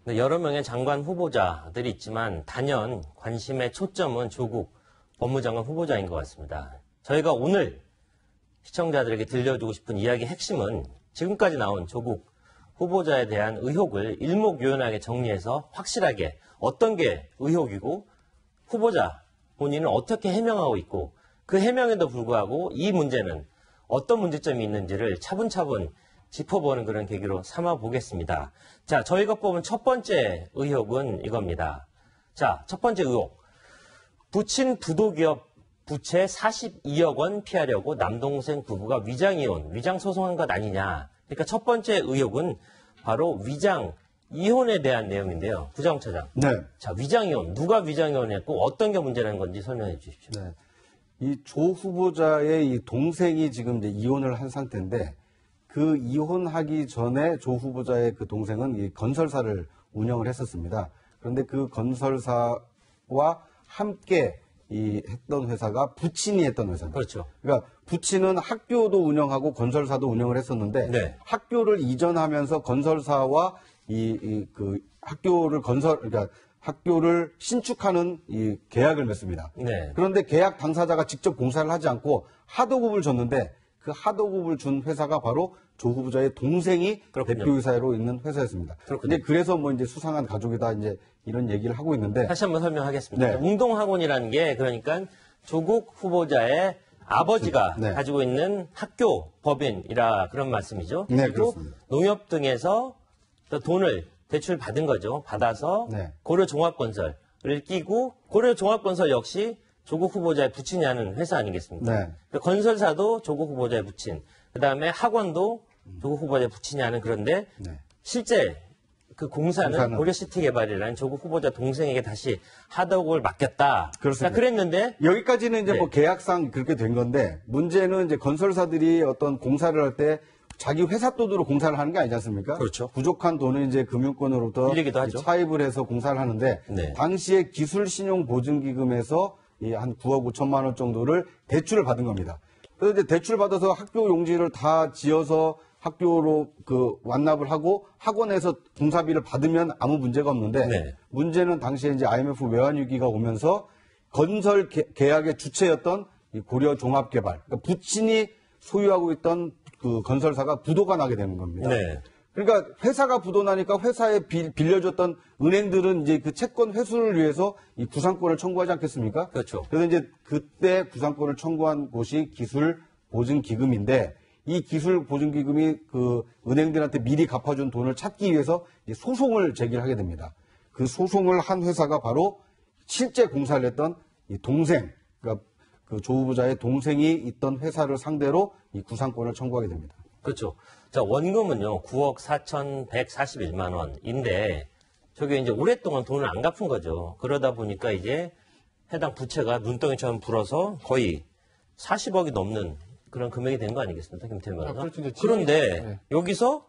여러 명의 장관 후보자들이 있지만 단연 관심의 초점은 조국 법무장관 후보자인 것 같습니다. 저희가 오늘 시청자들에게 들려주고 싶은 이야기의 핵심은 지금까지 나온 조국 후보자에 대한 의혹을 일목요연하게 정리해서 확실하게 어떤 게 의혹이고 후보자 본인은 어떻게 해명하고 있고 그 해명에도 불구하고 이 문제는 어떤 문제점이 있는지를 차분차분 짚어보는 그런 계기로 삼아보겠습니다. 자, 저희가 뽑은 첫 번째 의혹은 이겁니다. 자, 첫 번째 의혹. 부친 부도기업 부채 42억 원 피하려고 남동생 부부가 위장이혼, 위장소송한 것 아니냐. 그러니까 첫 번째 의혹은 바로 위장이혼에 대한 내용인데요. 구자홍 차장. 네. 자, 위장이혼. 누가 위장이혼했고 어떤 게 문제라는 건지 설명해 주십시오. 네. 이 조 후보자의 이 동생이 지금 이제 이혼을 한 상태인데 그 이혼하기 전에 조 후보자의 그 동생은 이 건설사를 운영을 했었습니다. 그런데 그 건설사와 함께 했던 회사가 부친이 했던 회사입니다. 그렇죠. 그러니까 부친은 학교도 운영하고 건설사도 운영을 했었는데 네. 학교를 이전하면서 건설사와 그 그러니까 학교를 신축하는 이 계약을 맺습니다. 네. 그런데 계약 당사자가 직접 공사를 하지 않고 하도급을 줬는데 그 하도급을 준 회사가 바로 조 후보자의 동생이 그렇군요. 대표이사로 있는 회사였습니다. 그렇군요. 근데 그래서 뭐 이제 수상한 가족이다 이제 이런 얘기를 하고 있는데 다시 한번 설명하겠습니다. 네. 웅동학원이라는 게 그러니까 조국 후보자의 아버지가 네. 가지고 있는 학교 법인이라 그런 말씀이죠. 네, 그리고 그렇습니다. 농협 등에서 또 돈을 대출 받은 거죠. 받아서 네. 고려종합건설을 끼고 고려종합건설 역시 조국 후보자의 부친이 하는 회사 아니겠습니까? 네. 그러니까 건설사도 조국 후보자의 부친, 그다음에 학원도 조국 후보자의 부친이 하는 그런데 네. 실제 그 공사는 공사는 고려시티 개발이라는 조국 후보자 동생에게 다시 하도급을 맡겼다. 그렇습니다. 그랬는데 여기까지는 이제 네. 뭐 계약상 그렇게 된 건데 문제는 이제 건설사들이 어떤 공사를 할 때 자기 회사 돈으로 공사를 하는 게 아니지 않습니까? 그렇죠. 부족한 돈은 이제 금융권으로부터 빌리기도 하죠. 차입을 해서 공사를 하는데 네. 당시에 기술신용보증기금에서 한 9억 5천만 원 정도를 대출을 받은 겁니다. 그래서 이제 대출 받아서 학교 용지를 다 지어서 학교로 완납을 하고 학원에서 공사비를 받으면 아무 문제가 없는데 네. 문제는 당시에 이제 IMF 외환위기가 오면서 건설 계약의 주체였던 이 고려종합개발, 그러니까 부친이 소유하고 있던 그 건설사가 부도가 나게 되는 겁니다. 네. 그러니까 회사가 부도나니까 회사에 빌려줬던 은행들은 이제 그 채권 회수를 위해서 이 구상권을 청구하지 않겠습니까? 그렇죠. 그래서 이제 그때 구상권을 청구한 곳이 기술보증기금인데 이 기술보증기금이 그 은행들한테 미리 갚아준 돈을 찾기 위해서 이제 소송을 제기를 하게 됩니다. 그 소송을 한 회사가 바로 실제 공사를 했던 이 동생, 그러니까 그 조 후보자의 동생이 있던 회사를 상대로 이 구상권을 청구하게 됩니다. 그렇죠. 자, 원금은요, 9억 4,141만 원인데, 저게 이제 오랫동안 돈을 안 갚은 거죠. 그러다 보니까 이제 해당 부채가 눈덩이처럼 불어서 거의 40억이 넘는 그런 금액이 된 거 아니겠습니까, 김태현 변호사? 그렇죠. 이제 그런데 네. 여기서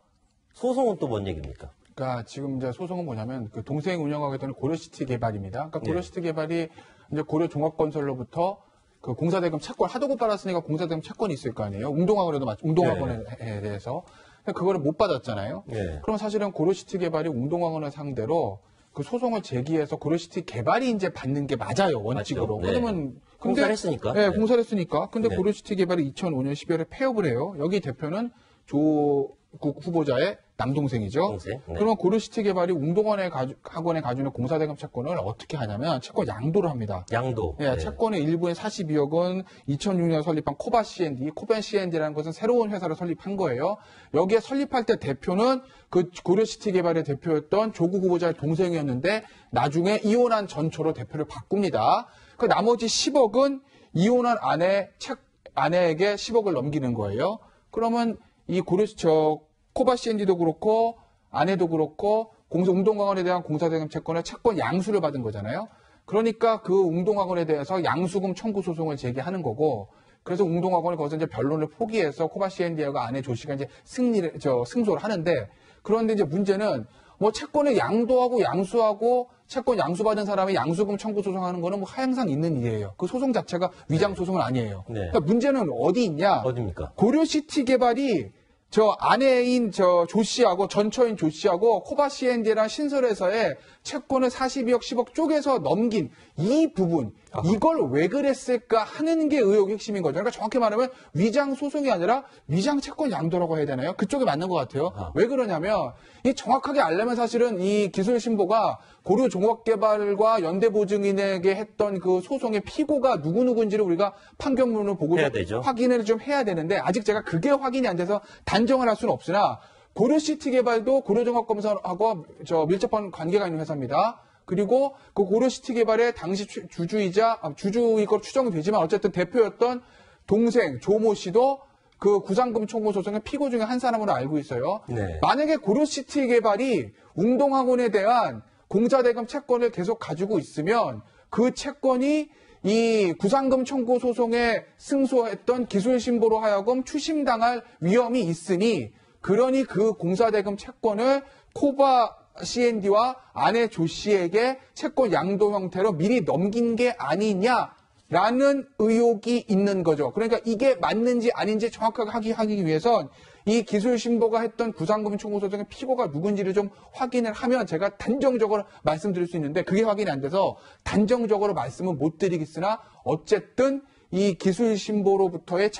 소송은 또 뭔 얘기입니까? 그러니까 지금 이제 소송은 뭐냐면 그 동생이 운영하게 되는 고려시티 개발입니다. 그러니까 고려시티 개발이 이제 고려종합건설로부터 그 공사대금 채권 하도급 받았으니까 공사대금 채권이 있을 거 아니에요. 웅동학원에도 웅동학원에 대해서 그거를 못 받았잖아요. 네. 그럼 사실은 고려시티 개발이 웅동학원을 상대로 그 소송을 제기해서 고려시티 개발이 이제 받는 게 맞아요, 원칙으로. 맞죠. 네. 그러면 공사를 했으니까. 네, 네. 공사를 했으니까. 근데 네. 고려시티 개발이 2005년 12월에 폐업을 해요. 여기 대표는 조국 후보자의 남동생이죠. 동생, 네. 그러면 고려시티 개발이 웅동학원에 가지는 공사대금 채권을 어떻게 하냐면 채권 양도를 합니다. 양도. 예, 채권의 일부인 42억은 2006년 설립한 코바 C&D, 코벤 C&D라는 것은 새로운 회사를 설립한 거예요. 여기에 설립할 때 대표는 그 고려시티 개발의 대표였던 조국 후보자의 동생이었는데 나중에 이혼한 전초로 대표를 바꿉니다. 그 나머지 10억은 이혼한 아내에게 10억을 넘기는 거예요. 그러면 이 코바 C&D도 그렇고 아내도 그렇고 웅동학원에 대한 공사대금 채권의 채권 양수를 받은 거잖아요. 그러니까 그 웅동학원에 대해서 양수금 청구 소송을 제기하는 거고, 그래서 웅동학원이 거기서 이제 변론을 포기해서 코바 C&D와 아내 조 씨가 이제 승소를 하는데, 그런데 이제 문제는 뭐 채권을 양도하고 양수하고 채권 양수받은 사람이 양수금 청구 소송하는 거는 뭐 항상 있는 일이에요. 그 소송 자체가 위장 소송은 아니에요. 네. 그러니까 문제는 어디 있냐? 어디입니까? 고려시티 개발이 저 아내인 저 조 씨하고 전처인 조 씨하고 코바 C&D랑 신설회사에 채권을 42억 10억 쪼개서 넘긴 이 부분 이걸 왜 그랬을까 하는 게 의혹의 핵심인 거죠. 그러니까 정확히 말하면 위장 소송이 아니라 위장 채권 양도라고 해야 되나요? 그쪽이 맞는 것 같아요. 왜 그러냐면 이 정확하게 알려면 사실은 이 기술 신보가 고려종합개발과 연대보증인에게 했던 그 소송의 피고가 누구인지를 우리가 판결문을 보고 해야 되죠. 확인을 좀 해야 되는데 아직 제가 그게 확인이 안 돼서 단정을 할 수는 없으나 고려시티개발도 고려종합검사하고 저 밀접한 관계가 있는 회사입니다. 그리고 그 고려시티개발의 당시 주주일 것 추정이 되지만 어쨌든 대표였던 동생 조모 씨도 그 구상금 청구 소송의 피고 중에 한 사람으로 알고 있어요. 네. 만약에 고려시티개발이 웅동학원에 대한 공자대금 채권을 계속 가지고 있으면 그 채권이 이 구상금 청구 소송에 승소했던 기술신보로 하여금 추심당할 위험이 있으니 그러니 그 공사대금 채권을 코바 C&D와 아내 조 씨에게 채권 양도 형태로 미리 넘긴 게 아니냐라는 의혹이 있는 거죠. 그러니까 이게 맞는지 아닌지 정확하게 하기 위해선 이 기술신보가 했던 구상금 청구 소송의 피고가 누군지를 좀 확인을 하면 제가 단정적으로 말씀드릴 수 있는데 그게 확인이 안 돼서 단정적으로 말씀은 못 드리겠으나 어쨌든 이 기술신보로부터의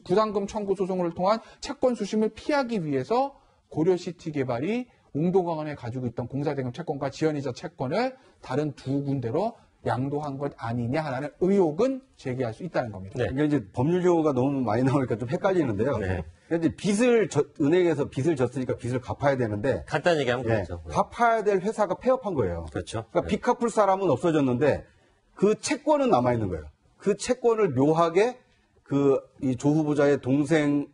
구상금 청구 소송을 통한 채권 수심을 피하기 위해서 고려시티개발이 웅동학원에 가지고 있던 공사대금 채권과 지연이자 채권을 다른 두 군데로 양도한 것 아니냐라는 의혹은 제기할 수 있다는 겁니다. 이게 이제 법률 용어가 너무 많이 나오니까 좀 헷갈리는데요. 네. 이제 은행에서 빚을 졌으니까 빚을 갚아야 되는데 간단히 얘기하면 그렇죠. 갚아야 될 회사가 폐업한 거예요. 그렇죠. 그러니까 빚 갚을 사람은 없어졌는데 그 채권은 남아 있는 거예요. 그 채권을 묘하게 이 조 후보자의 동생의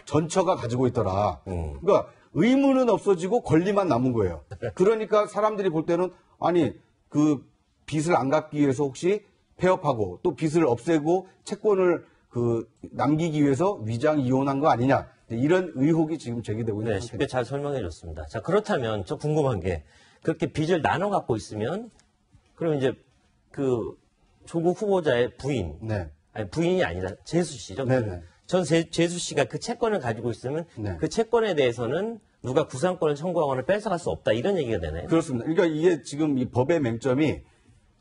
전처가 가지고 있더라. 그러니까 의무는 없어지고 권리만 남은 거예요. 그러니까 사람들이 볼 때는 아니 그 빚을 안 갚기 위해서 혹시 폐업하고 또 빚을 없애고 채권을 남기기 위해서 위장 이혼한 거 아니냐 이런 의혹이 지금 제기되고 있는 네, 상태입니다. 쉽게 잘 설명해 줬습니다. 자, 그렇다면 저 궁금한 게 그렇게 빚을 나눠 갖고 있으면 그럼 이제 그 조국 후보자의 부인, 네. 아니 부인이 아니라 재수 씨죠. 네네. 전 재수 씨가 그 채권을 가지고 있으면 네. 그 채권에 대해서는 누가 구상권을 청구하거나 뺏어갈 수 없다 이런 얘기가 되나요? 그렇습니다. 그러니까 이게 지금 이 법의 맹점이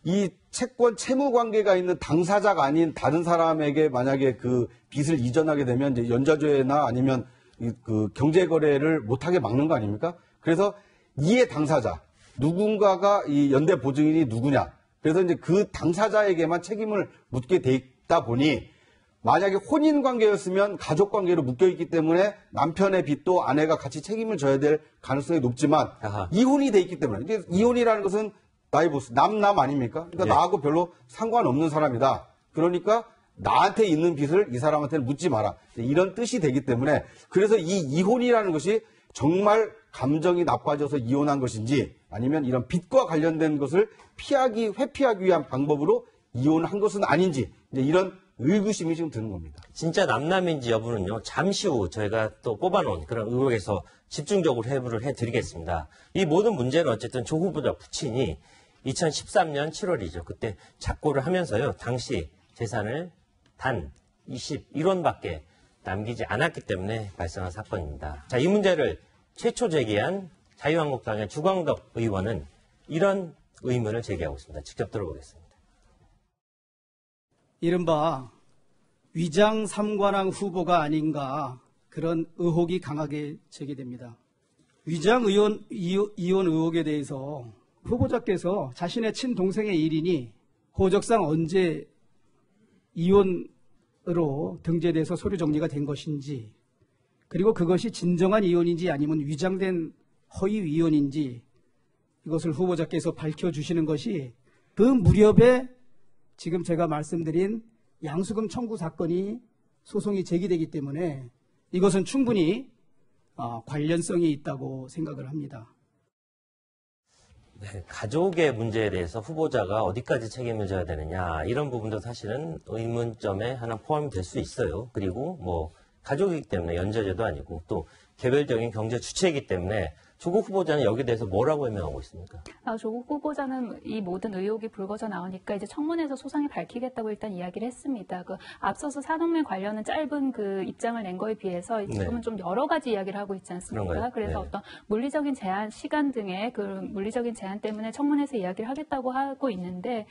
이 채권 채무 관계가 있는 당사자가 아닌 다른 사람에게 만약에 그 빚을 이전하게 되면 이제 연좌죄나 아니면 그 경제 거래를 못하게 막는 거 아닙니까? 그래서 이해 당사자 누군가가 이 연대 보증인이 누구냐? 그래서 이제 그 당사자에게만 책임을 묻게 돼 있다 보니 만약에 혼인 관계였으면 가족 관계로 묶여 있기 때문에 남편의 빚도 아내가 같이 책임을 져야 될 가능성이 높지만 아하. 이혼이 돼 있기 때문에 이게 이혼이라는 것은 나이보스 남남 아닙니까? 그러니까 예. 나하고 별로 상관없는 사람이다. 그러니까 나한테 있는 빚을 이 사람한테는 묻지 마라. 이런 뜻이 되기 때문에 그래서 이 이혼이라는 것이 정말 감정이 나빠져서 이혼한 것인지 아니면 이런 빚과 관련된 것을 회피하기 위한 방법으로 이혼한 것은 아닌지 이제 이런 의구심이 지금 드는 겁니다. 진짜 남남인지 여부는요, 잠시 후 저희가 또 뽑아놓은 그런 의혹에서 집중적으로 해부를 해드리겠습니다. 이 모든 문제는 어쨌든 조 후보자 부친이 2013년 7월이죠. 그때 작고를 하면서요, 당시 재산을 단 21원밖에 남기지 않았기 때문에 발생한 사건입니다. 자, 이 문제를 최초 제기한 자유한국당의 주광덕 의원은 이런 의문을 제기하고 있습니다. 직접 들어보겠습니다. 이른바 위장 삼관왕 후보가 아닌가 그런 의혹이 강하게 제기됩니다. 위장 이혼 의혹에 대해서 후보자께서 자신의 친동생의 일인이 호적상 언제 이혼으로 등재돼서 서류 정리가 된 것인지 그리고 그것이 진정한 이혼인지 아니면 위장된 허위 이혼인지 이것을 후보자께서 밝혀주시는 것이 그 무렵에 지금 제가 말씀드린 양수금 청구 사건이 소송이 제기되기 때문에 이것은 충분히 관련성이 있다고 생각을 합니다. 네, 가족의 문제에 대해서 후보자가 어디까지 책임을 져야 되느냐 이런 부분도 사실은 의문점에 하나 포함이 될 수 있어요. 그리고 뭐 가족이기 때문에 연좌제도 아니고 또 개별적인 경제 주체이기 때문에 조국 후보자는 여기에 대해서 뭐라고 해명하고 있습니까? 조국 후보자는 이 모든 의혹이 불거져 나오니까 이제 청문회에서 소상히 밝히겠다고 일단 이야기를 했습니다. 앞서서 산업민 관련은 짧은 그 입장을 낸 거에 비해서 지금은 좀 여러 가지 이야기를 하고 있지 않습니까? 그런가요? 그래서 네. 어떤 물리적인 제한, 시간 등의 그 물리적인 제한 때문에 청문회에서 이야기를 하겠다고 하고 있는데,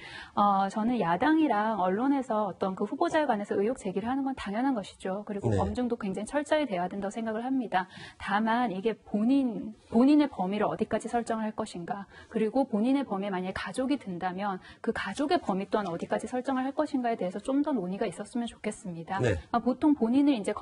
저는 야당이랑 언론에서 어떤 그 후보자에 관해서 의혹 제기를 하는 건 당연한 것이죠. 그리고 네. 검증도 굉장히 철저히 돼야 된다고 생각을 합니다. 다만 이게 본인의 범위를 어디까지 설정할 것인가, 그리고 본인의 범위에 만약에 가족이 든다면 그 가족의 범위 또한 어디까지 설정을 할 것인가에 대해서 좀 더 논의가 있었으면 좋겠습니다. 네. 보통 본인을 이제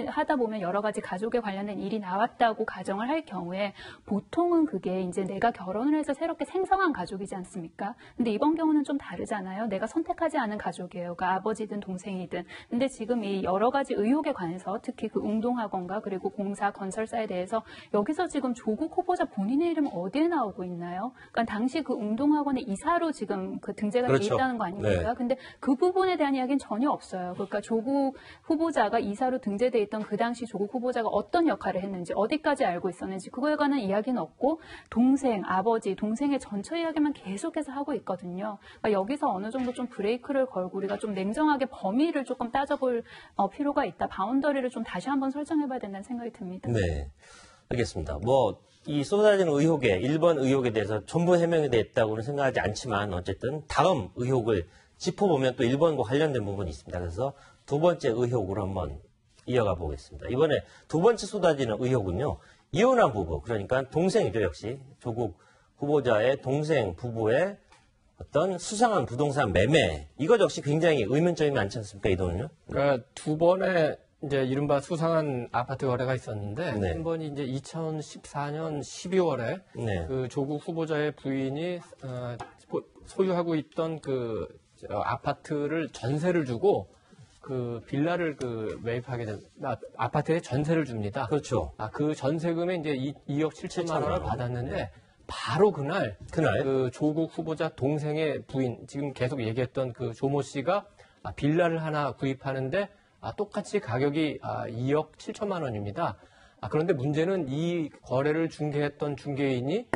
하다 보면 여러 가지 가족에 관련된 일이 나왔다고 가정을 할 경우에 보통은 그게 이제 내가 결혼을 해서 새롭게 생성한 가족이지 않습니까? 근데 이번 경우는 좀 다르잖아요. 내가 선택하지 않은 가족이에요. 그러니까 아버지든 동생이든. 근데 지금 이 여러 가지 의혹에 관해서 특히 그 웅동학원과 그리고 공사 건설사에 대해서 여기서 지금 조국 후보자 본인의 이름은 어디에 나오고 있나요? 그러니까 당시 그 웅동학원의 이사로 지금 그 등재가 돼 그렇죠. 있다는 거 아닙니까? 네. 근데 그 부분에 대한 이야기는 전혀 없어요. 그러니까 조국 후보자가 이사로 등재돼 있던 그 당시 조국 후보자가 어떤 역할을 했는지, 어디까지 알고 있었는지 그거에 관한 이야기는 없고 동생, 아버지, 동생의 전처 이야기만 계속해서 하고 있거든요. 그러니까 여기서 어느 정도 좀 브레이크를 걸고 우리가 좀 냉정하게 범위를 조금 따져볼 필요가 있다. 바운더리를 좀 다시 한번 설정해봐야 된다는 생각이 듭니다. 네. 알겠습니다. 이 쏟아지는 의혹에, 1번 의혹에 대해서 전부 해명이 됐다고는 생각하지 않지만 어쨌든 다음 의혹을 짚어보면 또 1번과 관련된 부분이 있습니다. 그래서 두 번째 의혹으로 한번 이어가 보겠습니다. 이번에 두 번째 쏟아지는 의혹은요. 이혼한 부부, 그러니까 동생이죠. 역시 조국 후보자의 동생 부부의 어떤 수상한 부동산 매매, 이것 역시 굉장히 의문점이 많지 않습니까? 이 돈은요? 그러니까 두 번의 이제 이른바 수상한 아파트 거래가 있었는데 네. 한 번이 이제 2014년 12월에 네. 그 조국 후보자의 부인이 소유하고 있던 그 아파트를 전세를 주고 그 빌라를 매입하게 된 아파트에 전세를 줍니다. 그렇죠. 그 전세금에 이제 2억 7천만 원을 받았는데 네. 바로 그날 그날? 그 조국 후보자 동생의 부인 지금 계속 얘기했던 그 조모 씨가 빌라를 하나 구입하는데 똑같이 가격이 2억 7천만 원입니다. 그런데 문제는 이 거래를 중개했던 중개인이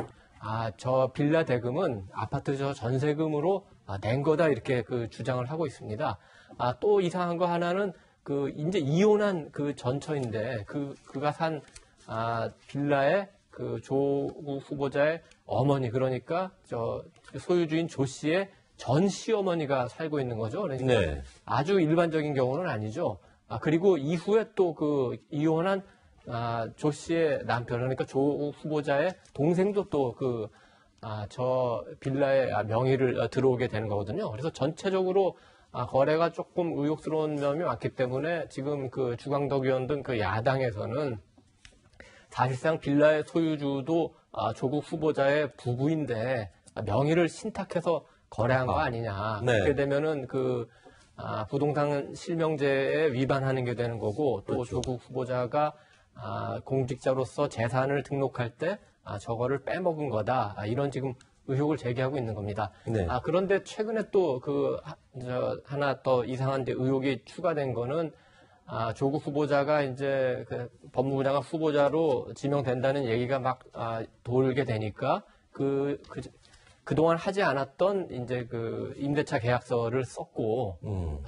저 빌라 대금은 아파트 저 전세금으로 낸 거다 이렇게 그 주장을 하고 있습니다. 또 이상한 거 하나는 그 이제 이혼한 그 전처인데 그가 산 빌라에 그 조국 후보자의 어머니, 그러니까 저 소유주인 조 씨의 전 시어머니가 살고 있는 거죠. 그러니까 네. 아주 일반적인 경우는 아니죠. 그리고 이후에 또 그 이혼한 조 씨의 남편, 그러니까 조국 후보자의 동생도 또 저 빌라의 명의를 들어오게 되는 거거든요. 그래서 전체적으로 거래가 조금 의혹스러운 면이 많기 때문에 지금 그 주광덕 의원 등 그 야당에서는 사실상 빌라의 소유주도 조국 후보자의 부부인데 명의를 신탁해서 거래한 거 아니냐. 네. 그렇게 되면은 부동산 실명제에 위반하는 게 되는 거고 또 그렇죠. 조국 후보자가 공직자로서 재산을 등록할 때 저거를 빼먹은 거다. 이런 지금 의혹을 제기하고 있는 겁니다. 네. 그런데 최근에 또 하나 더 이상한 이제 의혹이 추가된 거는 조국 후보자가 이제 법무부 장관 후보자로 지명된다는 얘기가 막 돌게 되니까 그동안 하지 않았던 이제 임대차 계약서를 썼고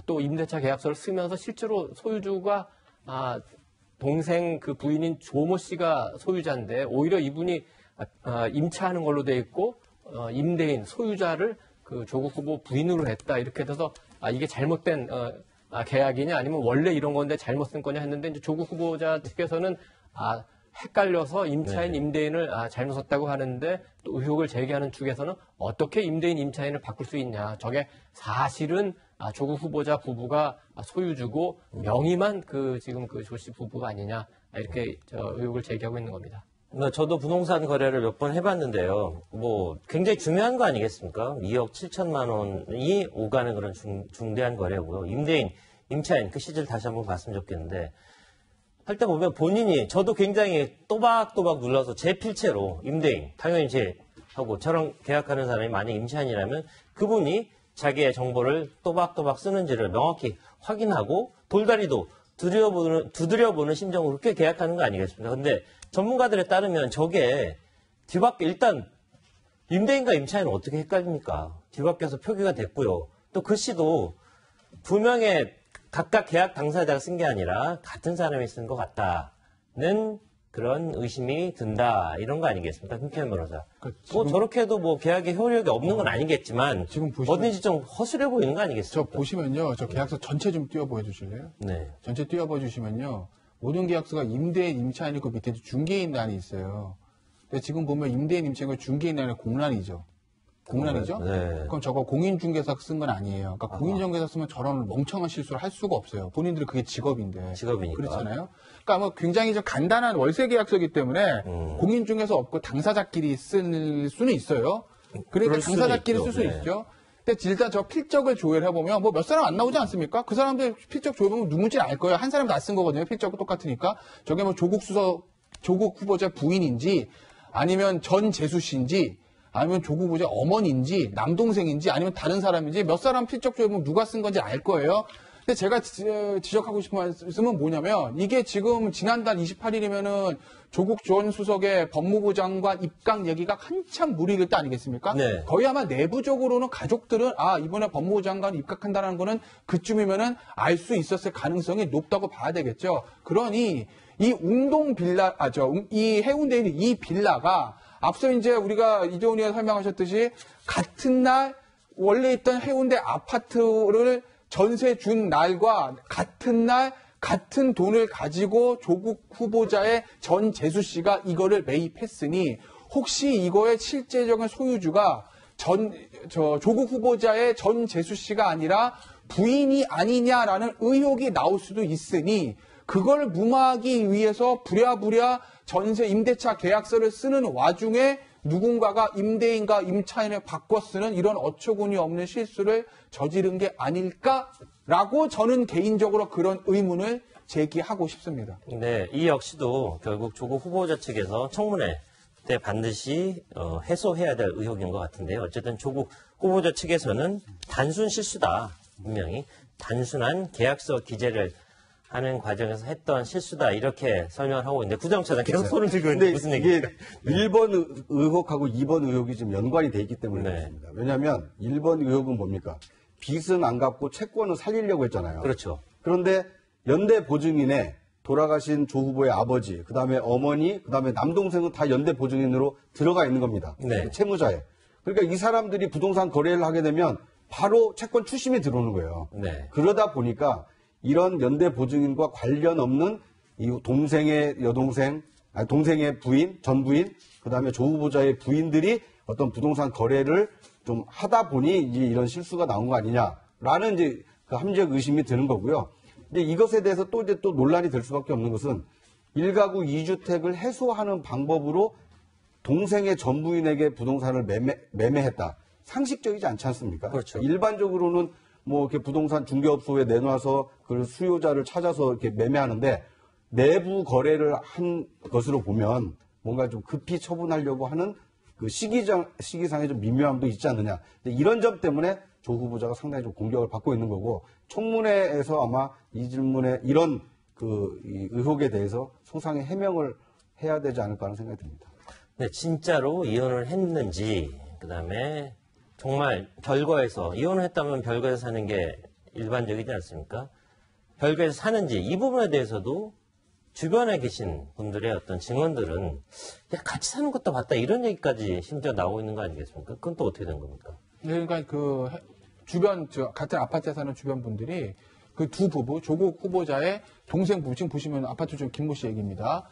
또 임대차 계약서를 쓰면서 실제로 소유주가 동생 그 부인인 조모 씨가 소유자인데 오히려 이분이 임차하는 걸로 돼 있고 임대인 소유자를 그 조국 후보 부인으로 했다 이렇게 돼서 이게 잘못된 계약이냐 아니면 원래 이런 건데 잘못 쓴 거냐 했는데 이제 조국 후보자 측에서는 헷갈려서 임차인 네. 임대인을 잘못 썼다고 하는데 또 의혹을 제기하는 측에서는 어떻게 임대인 임차인을 바꿀 수 있냐. 저게 사실은 조국 후보자 부부가 소유주고 명의만 지금 조 씨 부부가 아니냐. 이렇게 의혹을 제기하고 있는 겁니다. 저도 부동산 거래를 몇 번 해봤는데요. 굉장히 중요한 거 아니겠습니까? 2억 7천만 원이 오가는 그런 중대한 거래고요. 임대인, 임차인 그 시절 다시 한번 봤으면 좋겠는데 할 때 보면 본인이 저도 굉장히 또박또박 눌러서 제 필체로 임대인, 당연히 제하고 저랑 계약하는 사람이 만약 임차인이라면 그분이 자기의 정보를 또박또박 쓰는지를 명확히 확인하고 돌다리도 두드려보는 심정으로 그렇게 계약하는 거 아니겠습니까? 근데 전문가들에 따르면 저게 뒤바뀌 일단 임대인과 임차인은 어떻게 헷갈립니까? 뒤바뀌어서 표기가 됐고요. 또 글씨도 두 명의 각각 계약 당사자가 쓴 게 아니라 같은 사람이 쓴 것 같다는 그런 의심이 든다. 이런 거 아니겠습니까? 김태현 변호사. 그러니까 뭐 지금- 저렇게 해도 뭐 계약에 효력이 없는 건 아니겠지만 지금 보시면- 어딘지 좀 허술해 보이는 거 저 아니겠습니까? 보시면요. 저 계약서 전체 좀 띄워 보여주실래요? 네. 전체 띄워 보여주시면요. 모든 계약서가 임대인, 임차인이 그 밑에 중개인란이 있어요. 근데 지금 보면 임대인, 임차인과 중개인란이 공란이죠. 공란이죠? 네. 그럼 저거 공인중개사 쓴 건 아니에요. 그러니까 공인중개사 쓰면 저런 멍청한 실수를 할 수가 없어요. 본인들이 그게 직업인데. 직업이니까. 그렇잖아요. 그러니까 뭐 굉장히 좀 간단한 월세 계약서이기 때문에 공인중개사 없고 당사자끼리 쓸 수는 있어요. 그러니까 그럴 수도 당사자끼리 쓸 있죠. 수 네. 있죠. 근데 일단 저 필적을 조회를 해보면 뭐 몇 사람 안 나오지 않습니까? 그 사람들 필적 조회해보면 누군지 알 거예요. 한 사람 다 쓴 거거든요. 필적 똑같으니까. 저게 뭐 조국 후보자 부인인지 아니면 전 재수 씨인지 아니면 조국 후보자 어머니인지 남동생인지 아니면 다른 사람인지 몇 사람 필적 조회해보면 누가 쓴 건지 알 거예요. 근데 제가 지적하고 싶은 말씀은 뭐냐면 이게 지금 지난달 28일이면은 조국 전 수석의 법무부 장관 입각 얘기가 한참 무르익을 때 아니겠습니까? 네. 거의 아마 내부적으로는 가족들은 이번에 법무부 장관 입각한다는 거는 그쯤이면은 알 수 있었을 가능성이 높다고 봐야 되겠죠. 그러니 이 웅동 빌라 이 해운대에 있는 이 빌라가 앞서 이제 우리가 이재훈 의원 설명하셨듯이 같은 날 원래 있던 해운대 아파트를 전세 준 날과 같은 날 같은 돈을 가지고 조국 후보자의 전 재수 씨가 이거를 매입했으니 혹시 이거의 실제적인 소유주가 조국 후보자의 전 재수 씨가 아니라 부인이 아니냐라는 의혹이 나올 수도 있으니 그걸 무마하기 위해서 부랴부랴 전세 임대차 계약서를 쓰는 와중에 누군가가 임대인과 임차인을 바꿔 쓰는 이런 어처구니 없는 실수를 저지른 게 아닐까라고 저는 개인적으로 그런 의문을 제기하고 싶습니다. 네, 이 역시도 결국 조국 후보자 측에서 청문회 때 반드시 해소해야 될 의혹인 것 같은데요. 어쨌든 조국 후보자 측에서는 단순 실수다. 분명히 단순한 계약서 기재를 하는 과정에서 했던 실수다. 이렇게 설명을 하고 있는데 구정차장 계속 손을 들고 있는데 근데 무슨 이게 얘기예요? 1번 의혹하고 2번 의혹이 지금 연관이 돼 있기 때문에 네. 그렇습니다. 왜냐하면 1번 의혹은 뭡니까? 빚은 안 갚고 채권을 살리려고 했잖아요. 그렇죠. 그런데 연대 보증인에 돌아가신 조 후보의 아버지, 그다음에 어머니, 그다음에 남동생은 다 연대 보증인으로 들어가 있는 겁니다. 네. 채무자에. 그러니까 이 사람들이 부동산 거래를 하게 되면 바로 채권 출심이 들어오는 거예요. 네. 그러다 보니까 이런 연대 보증인과 관련 없는 이 동생의 여동생, 동생의 부인, 전 부인, 그다음에 조 후보자의 부인들이 어떤 부동산 거래를 좀 하다 보니 이제 이런 실수가 나온 거 아니냐라는 이제 그 함정 의심이 드는 거고요. 근데 이것에 대해서 또 이제 또 논란이 될 수밖에 없는 것은 1가구 2주택을 해소하는 방법으로 동생의 전 부인에게 부동산을 매매했다. 상식적이지 않지 않습니까? 그렇죠. 일반적으로는 뭐 이렇게 부동산 중개업소에 내놔서 그 수요자를 찾아서 이렇게 매매하는데 내부 거래를 한 것으로 보면 뭔가 좀 급히 처분하려고 하는 그 시기상의 좀 미묘함도 있지 않느냐. 근데 이런 점 때문에 조 후보자가 상당히 좀 공격을 받고 있는 거고 청문회에서 아마 이 질문에 이런 이 의혹에 대해서 소상히 해명을 해야 되지 않을까 하는 생각이 듭니다. 네, 진짜로 이혼을 했는지, 그 다음에 정말 별거에서, 이혼을 했다면 별거에서 사는 게 일반적이지 않습니까? 별거에서 사는지, 이 부분에 대해서도 주변에 계신 분들의 어떤 증언들은, 야, 같이 사는 것도 봤다, 이런 얘기까지 심지어 나오고 있는 거 아니겠습니까? 그건 또 어떻게 된 겁니까? 그러니까 그 주변 같은 아파트에 사는 주변 분들이 그 두 부부 조국 후보자의 동생 부부 지금 보시면 아파트 좀 김모 씨 얘기입니다.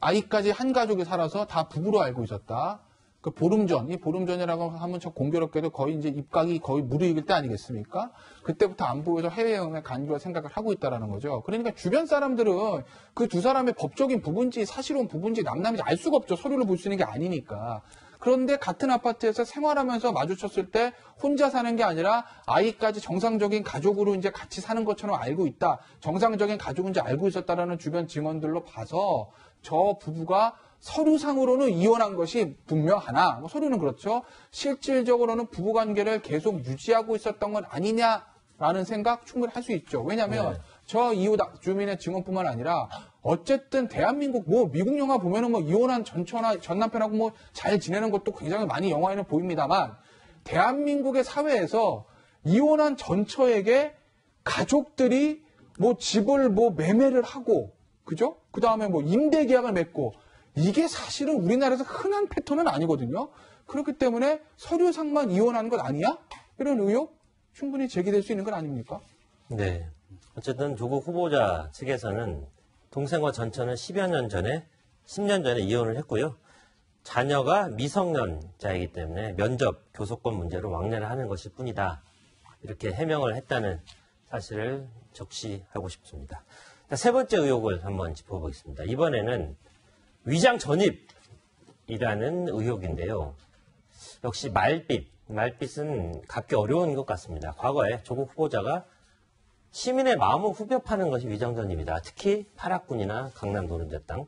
아이까지 한 가족이 살아서 다 부부로 알고 있었다. 그 보름 전이라고 하면 참 공교롭게도 거의 이제 입각이 거의 무르익을 때 아니겠습니까? 그때부터 안보에서 해외여행에 간주할 생각을 하고 있다라는 거죠. 그러니까 주변 사람들은 그 두 사람의 법적인 부분인지 사실혼 부분인지 남남인지 알 수가 없죠. 서류를 볼 수 있는 게 아니니까. 그런데 같은 아파트에서 생활하면서 마주쳤을 때 혼자 사는 게 아니라 아이까지 정상적인 가족으로 이제 같이 사는 것처럼 알고 있다. 정상적인 가족인지 알고 있었다라는 주변 증언들로 봐서 저 부부가 서류상으로는 이혼한 것이 분명하나, 뭐 서류는 그렇죠. 실질적으로는 부부관계를 계속 유지하고 있었던 건 아니냐라는 생각 충분히 할 수 있죠. 왜냐하면 저 이웃 주민의 증언뿐만 아니라 어쨌든 대한민국 미국 영화 보면은 이혼한 전 남편하고 잘 지내는 것도 굉장히 많이 영화에는 보입니다만 대한민국의 사회에서 이혼한 전처에게 가족들이 집을 매매를 하고 그죠? 그 다음에 임대 계약을 맺고 이게 사실은 우리나라에서 흔한 패턴은 아니거든요. 그렇기 때문에 서류상만 이혼하는 것 아니야? 이런 의혹 충분히 제기될 수 있는 건 아닙니까? 네. 어쨌든 조국 후보자 측에서는 동생과 전처는 10년 전에 이혼을 했고요. 자녀가 미성년자이기 때문에 면접, 교섭권 문제로 왕래를 하는 것일 뿐이다. 이렇게 해명을 했다는 사실을 적시하고 싶습니다. 세 번째 의혹을 한번 짚어보겠습니다. 이번에는 위장 전입이라는 의혹인데요. 역시 말빛은 갖기 어려운 것 같습니다. 과거에 조국 후보자가 시민의 마음을 후벼 파는 것이 위장 전입이다. 특히 파락군이나 강남 노른자 땅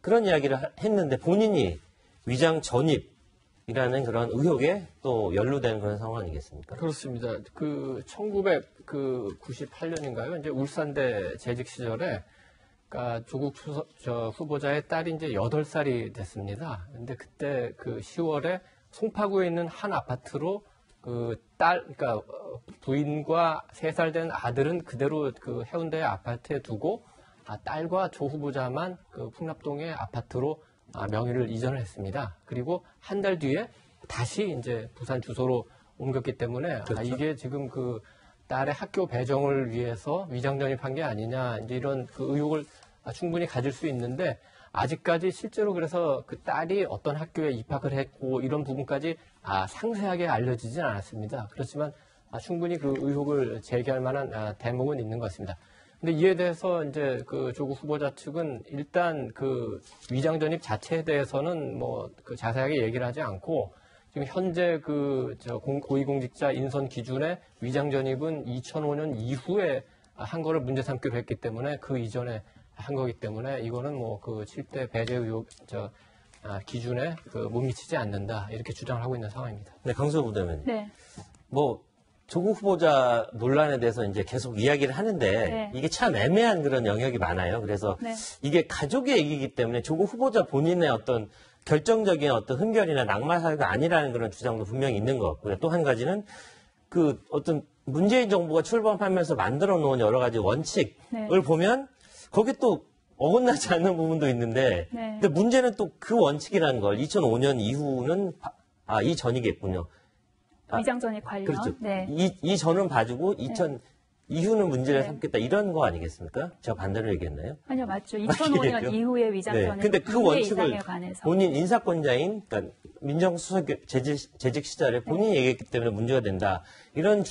그런 이야기를 했는데 본인이 위장 전입이라는 그런 의혹에 또 연루되는 그런 상황 아니겠습니까? 그렇습니다. 1998년인가요? 이제 울산대 재직 시절에 그러니까 조국 후보자의 딸이 이제 8살이 됐습니다. 근데 그때 10월에 송파구에 있는 한 아파트로 그러니까 부인과 3살 된 아들은 그대로 해운대 아파트에 두고 딸과 조 후보자만 풍납동의 아파트로 명의를 이전을 했습니다. 그리고 한 달 뒤에 다시 이제 부산 주소로 옮겼기 때문에 그렇죠. 이게 지금 딸의 학교 배정을 위해서 위장 전입한 게 아니냐 이제 이런 의혹을 충분히 가질 수 있는데 아직까지 실제로 그래서 딸이 어떤 학교에 입학을 했고 이런 부분까지 상세하게 알려지진 않았습니다. 그렇지만 충분히 의혹을 제기할 만한 대목은 있는 것 같습니다. 근데 이에 대해서 이제 조국 후보자 측은 일단 위장 전입 자체에 대해서는 자세하게 얘기를 하지 않고 지금 현재 고위공직자 인선 기준에 위장 전입은 2005년 이후에 한 거를 문제 삼기로 했기 때문에 그 이전에 한 거기 때문에 이거는 7대 배제 의혹 기준에 못 미치지 않는다 이렇게 주장을 하고 있는 상황입니다. 네, 강수호 부대변인. 네. 조국 후보자 논란에 대해서 이제 계속 이야기를 하는데 네. 이게 참 애매한 그런 영역이 많아요. 그래서 네. 이게 가족의 얘기이기 때문에 조국 후보자 본인의 어떤 결정적인 어떤 흠결이나 낙마 사유가 아니라는 그런 주장도 분명히 있는 것 같고요. 또 한 가지는 어떤 문재인 정부가 출범하면서 만들어 놓은 여러 가지 원칙을 네. 보면 거기 또 어긋나지 않는 부분도 있는데 네. 근데 문제는 또 그 원칙이라는 걸 2005년 이후는 이 전이겠군요. 위장 전입 관련. 그렇죠. 네. 이 전은 봐주고 2000 이후는 문제를 네. 삼겠다 이런 거 아니겠습니까? 제가 반대로 얘기했나요? 아니요, 맞죠. 2005년 맞겠죠? 이후에 위장 네. 전입 근데 그 원칙을 이상에 관해서. 본인 인사권자인 그러니까 민정수석 재직 시절에 본인이 얘기했기 때문에 문제가 된다. 그런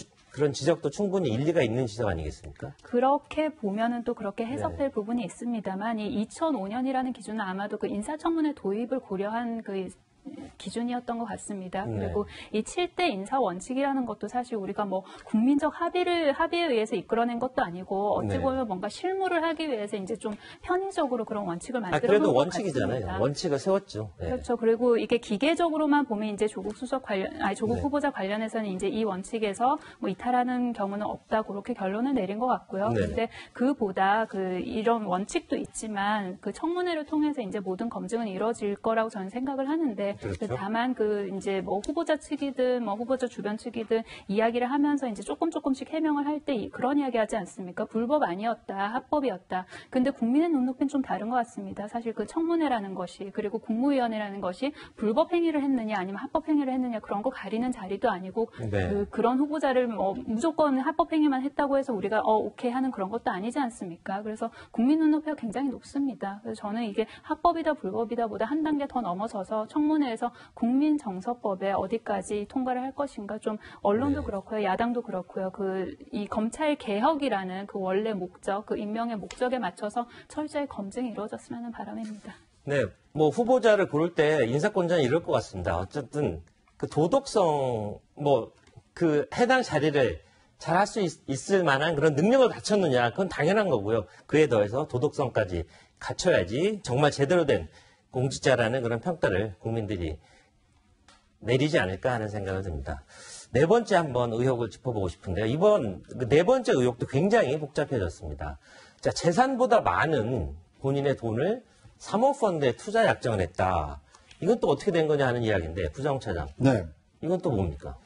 지적도 충분히 일리가 있는 지적 아니겠습니까? 그렇게 보면은 또 그렇게 해석될 네. 부분이 있습니다만 이 2005년이라는 기준은 아마도 인사청문회 도입을 고려한 기준이었던 것 같습니다. 네. 그리고 이 7대 인사 원칙이라는 것도 사실 우리가 국민적 합의에 의해서 이끌어낸 것도 아니고 어찌 네. 보면 뭔가 실무를 하기 위해서 이제 좀 편의적으로 그런 원칙을 만들어 그래도 놓은 것 원칙이잖아요. 같습니다. 원칙을 세웠죠. 네. 그렇죠. 그리고 이게 기계적으로만 보면 이제 조국 네. 후보자 관련해서는 이제 이 원칙에서 이탈하는 경우는 없다 그렇게 결론을 내린 것 같고요. 네. 그런데 그보다 이런 원칙도 있지만 청문회를 통해서 이제 모든 검증은 이루어질 거라고 저는 생각을 하는데 그렇죠. 다만 이제 후보자 측이든 후보자 주변 측이든 이야기를 하면서 이제 조금씩 해명을 할 때 그런 이야기 하지 않습니까? 불법 아니었다, 합법이었다. 근데 국민의 눈높이는 좀 다른 것 같습니다. 사실 청문회라는 것이 그리고 국무위원회라는 것이 불법 행위를 했느냐 아니면 합법 행위를 했느냐 그런 거 가리는 자리도 아니고 네. 그런 후보자를 무조건 합법 행위만 했다고 해서 우리가 오케이 하는 그런 것도 아니지 않습니까? 그래서 국민 눈높이가 굉장히 높습니다. 그래서 저는 이게 합법이다 불법이다 보다 한 단계 더 넘어서서 청문회에서 국민정서법에 어디까지 통과를 할 것인가 좀 언론도 네. 그렇고요. 야당도 그렇고요. 이 검찰 개혁이라는 원래 목적, 임명의 목적에 맞춰서 철저히 검증이 이루어졌으면 하는 바람입니다. 네, 후보자를 고를 때 인사권자는 이럴 것 같습니다. 어쨌든 도덕성, 해당 자리를 잘 할 수 있을 만한 그런 능력을 갖췄느냐, 그건 당연한 거고요. 그에 더해서 도덕성까지 갖춰야지 정말 제대로 된 공직자라는 그런 평가를 국민들이 내리지 않을까 하는 생각을 듭니다. 네 번째 한번 의혹을 짚어보고 싶은데요. 이번 그 네 번째 의혹도 굉장히 복잡해졌습니다. 자, 재산보다 많은 본인의 돈을 사모펀드에 투자 약정을 했다. 이건 또 어떻게 된 거냐 하는 이야기인데, 부장 차장. 네. 이건 또 뭡니까?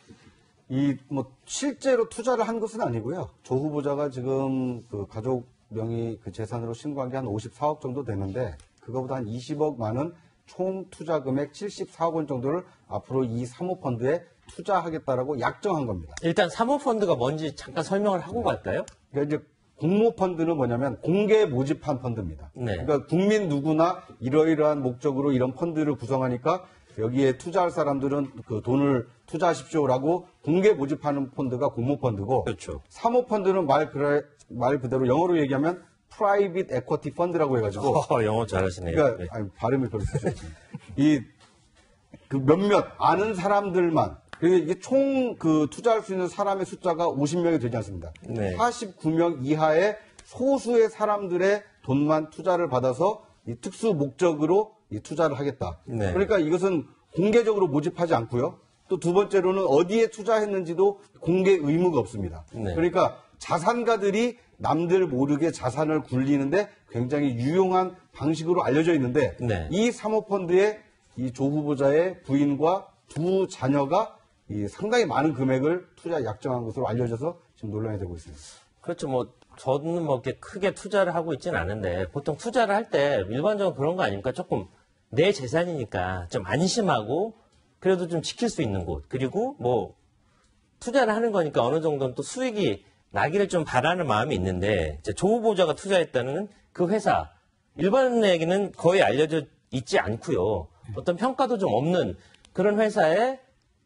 실제로 투자를 한 것은 아니고요. 조 후보자가 지금 그 가족 명의 그 재산으로 신고한 게 한 54억 정도 되는데, 그거보다 한 20억 많은 총 투자 금액 74억 원 정도를 앞으로 이 사모펀드에 투자하겠다라고 약정한 겁니다. 일단 사모펀드가 뭔지 잠깐 설명을 하고 갈까요? 그러니까 이제 공모펀드는 뭐냐면 공개 모집한 펀드입니다. 네. 그러니까 국민 누구나 이러이러한 목적으로 이런 펀드를 구성하니까 여기에 투자할 사람들은 그 돈을 투자하십시오라고 공개 모집하는 펀드가 공모펀드고, 그렇죠. 사모펀드는 말 그대로 영어로 얘기하면 프라이빗 에쿼티 펀드라고 해가지고, 영어 잘하시네요. 그러니까 네. 아니, 발음을 별로 쓰지. 그 몇몇 아는 사람들만, 그리고 이게 총 그 투자할 수 있는 사람의 숫자가 50명이 되지 않습니다. 네. 49명 이하의 소수의 사람들의 돈만 투자를 받아서 이 특수 목적으로 이 투자를 하겠다. 네. 그러니까 이것은 공개적으로 모집하지 않고요. 또 두 번째로는 어디에 투자했는지도 공개 의무가 없습니다. 네. 그러니까 자산가들이 남들 모르게 자산을 굴리는데 굉장히 유용한 방식으로 알려져 있는데, 네. 이 사모펀드에 이 조 후보자의 부인과 두 자녀가 이 상당히 많은 금액을 투자 약정한 것으로 알려져서 지금 논란이 되고 있습니다. 그렇죠. 저는 이렇게 크게 투자를 하고 있지는 않은데, 보통 투자를 할 때 일반적으로 그런 거 아닙니까? 조금 내 재산이니까 좀 안심하고 그래도 좀 지킬 수 있는 곳. 그리고 투자를 하는 거니까 어느 정도는 또 수익이 나기를 좀 바라는 마음이 있는데, 이제 조 후보자가 투자했다는 그 회사, 일반에게는 거의 알려져 있지 않고요. 어떤 평가도 좀 없는 그런 회사에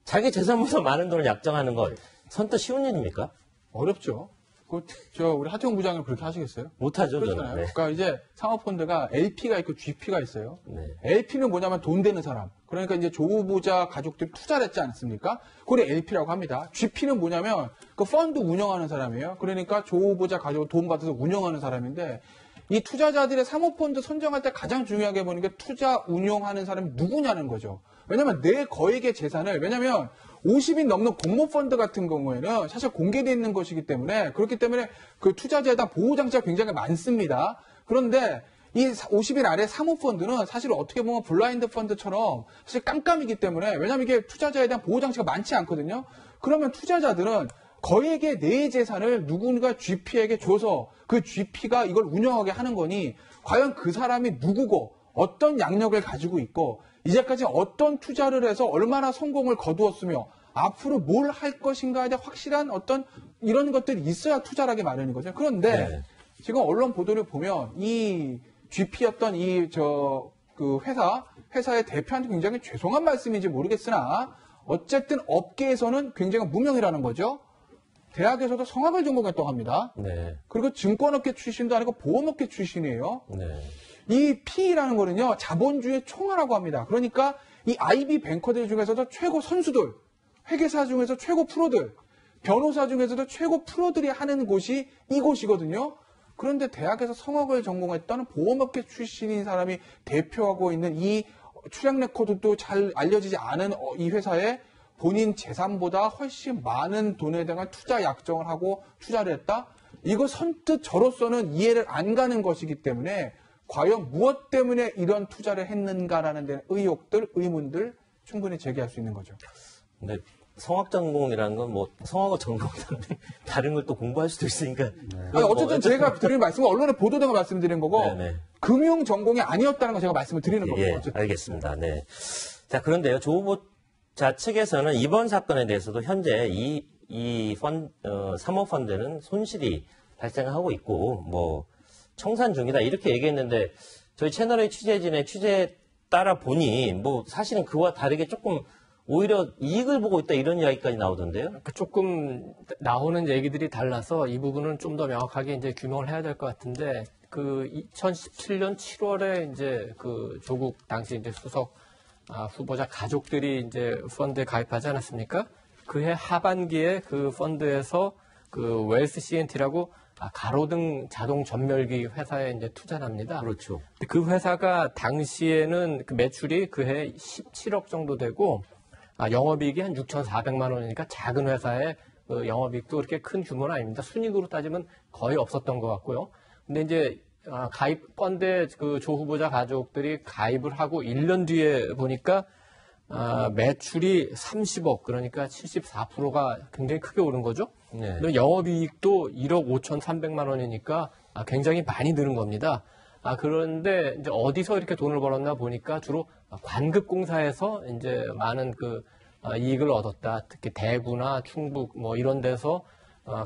자기 재산보다 많은 돈을 약정하는 것, 선뜻 쉬운 일입니까? 어렵죠. 우리 하태용 부장님 그렇게 하시겠어요? 못하죠, 그렇잖아요. 저는. 네. 그러니까 이제 사모펀드가 LP가 있고 GP가 있어요. 네. LP는 뭐냐면 돈 되는 사람. 그러니까 이제 조 후보자 가족들이 투자를 했지 않습니까? 그걸 LP라고 합니다. GP는 뭐냐면 그 펀드 운영하는 사람이에요. 그러니까 조 후보자 가족 돈 받아서 운영하는 사람인데, 이 투자자들의 사모펀드 선정할 때 가장 중요하게 보는 게 투자 운용하는 사람이 누구냐는 거죠. 왜냐면 내 거액의 재산을, 왜냐면 50인 넘는 공모펀드 같은 경우에는 사실 공개되어 있는 것이기 때문에, 그렇기 때문에 그 투자자에 대한 보호장치가 굉장히 많습니다. 그런데 이 50인 아래 사모펀드는 사실 어떻게 보면 블라인드 펀드처럼 사실 깜깜이기 때문에, 왜냐면 이게 투자자에 대한 보호장치가 많지 않거든요. 그러면 투자자들은 거액의 내 재산을 누군가 GP에게 줘서 그 GP가 이걸 운영하게 하는 거니, 과연 그 사람이 누구고 어떤 양력을 가지고 있고 이제까지 어떤 투자를 해서 얼마나 성공을 거두었으며 앞으로 뭘 할 것인가에 대한 확실한 어떤 이런 것들이 있어야 투자를 하게 마련인 거죠. 그런데 네. 지금 언론 보도를 보면 이 GP였던 회사의 대표한테 굉장히 죄송한 말씀인지 모르겠으나 어쨌든 업계에서는 굉장히 무명이라는 거죠. 대학에서도 성악을 전공했다고 합니다. 네. 그리고 증권업계 출신도 아니고 보험업계 출신이에요. 네. 이 PE라는 거는요, 자본주의의 총화라고 합니다. 그러니까 이 IB 뱅커들 중에서도 최고 선수들, 회계사 중에서 최고 프로들, 변호사 중에서도 최고 프로들이 하는 곳이 이곳이거든요. 그런데 대학에서 성악을 전공했던 보험업계 출신인 사람이 대표하고 있는 이 출약 레코드도 잘 알려지지 않은 이 회사에 본인 재산보다 훨씬 많은 돈에 대한 투자 약정을 하고 투자를 했다? 이거 선뜻 저로서는 이해를 안 가는 것이기 때문에 과연 무엇 때문에 이런 투자를 했는가라는 데 의혹들, 의문들 충분히 제기할 수 있는 거죠. 근데 성악 전공이라는 건 성악어 전공이라는 다른 걸 또 공부할 수도 있으니까. 아니, 어쨌든 제가 드린 말씀은 언론에 보도된 거 말씀드린 거고, 네네. 금융 전공이 아니었다는 거 제가 말씀을 드리는 거예요. 예, 어쨌든. 알겠습니다. 네. 자, 그런데요, 조 후보자 측에서는 이번 사건에 대해서도 현재 사모펀드는 손실이 발생하고 있고, 청산 중이다, 이렇게 얘기했는데, 저희 채널의 취재진의 취재에 따라 보니, 사실은 그와 다르게 조금 오히려 이익을 보고 있다, 이런 이야기까지 나오던데요? 조금 나오는 얘기들이 달라서 이 부분은 좀 더 명확하게 이제 규명을 해야 될 것 같은데, 2017년 7월에 이제 조국 당시 이제 수석 후보자 가족들이 이제 펀드에 가입하지 않았습니까? 그해 하반기에 그 펀드에서 웰스 CNT라고 가로등 자동 전멸기 회사에 이제 투자를 합니다. 그렇죠. 그 회사가 당시에는 그 매출이 그해 17억 정도 되고, 영업이익이 한 6,400만 원이니까 작은 회사의 그 영업이익도 그렇게 큰 규모는 아닙니다. 순이익으로 따지면 거의 없었던 것 같고요. 근데 이제 가입 펀드에 그 조 후보자 가족들이 가입을 하고 1년 뒤에 보니까 매출이 30억, 그러니까 74%가 굉장히 크게 오른 거죠. 네. 근데 영업이익도 1억 5,300만 원이니까 굉장히 많이 늘은 겁니다. 그런데 이제 어디서 이렇게 돈을 벌었나 보니까 주로 관급공사에서 이제 많은 그 이익을 얻었다. 특히 대구나 충북 뭐 이런 데서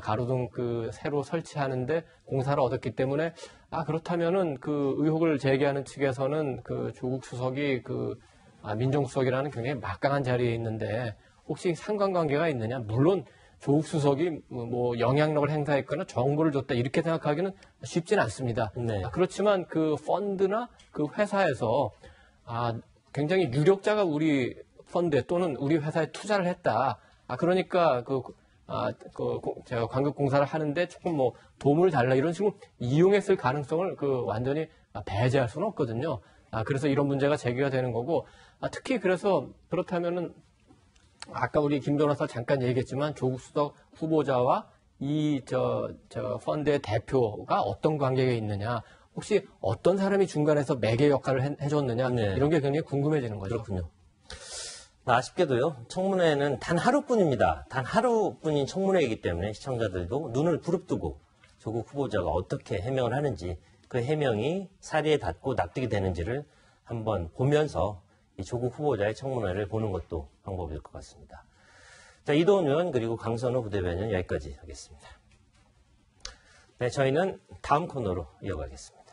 가로등 그 새로 설치하는데 공사를 얻었기 때문에 그렇다면은 그 의혹을 제기하는 측에서는 그 조국 수석이 그 민정수석이라는 굉장히 막강한 자리에 있는데 혹시 상관관계가 있느냐? 물론 조국 수석이 뭐 영향력을 행사했거나 정보를 줬다 이렇게 생각하기는 쉽지는 않습니다. 네. 그렇지만 그 펀드나 그 회사에서 굉장히 유력자가 우리 펀드에 또는 우리 회사에 투자를 했다. 그러니까 제가 관급공사를 하는데 조금 뭐 도움을 달라 이런 식으로 이용했을 가능성을 완전히 배제할 수는 없거든요. 그래서 이런 문제가 제기가 되는 거고, 특히 그래서 그렇다면은 아까 우리 김 변호사 잠깐 얘기했지만 조국 수석 후보자와 이 펀드의 대표가 어떤 관계가 있느냐, 혹시 어떤 사람이 중간에서 매개 역할을 해줬느냐, 네. 이런 게 굉장히 궁금해지는 거죠. 그렇군요. 아쉽게도요, 청문회는 단 하루뿐입니다. 단 하루뿐인 청문회이기 때문에 시청자들도 눈을 부릅뜨고 조국 후보자가 어떻게 해명을 하는지, 그 해명이 사리에 닿고 납득이 되는지를 한번 보면서 이 조국 후보자의 청문회를 보는 것도 방법일 것 같습니다. 자, 이도훈 의원 그리고 강선호 부대변인 여기까지 하겠습니다. 네, 저희는 다음 코너로 이어가겠습니다.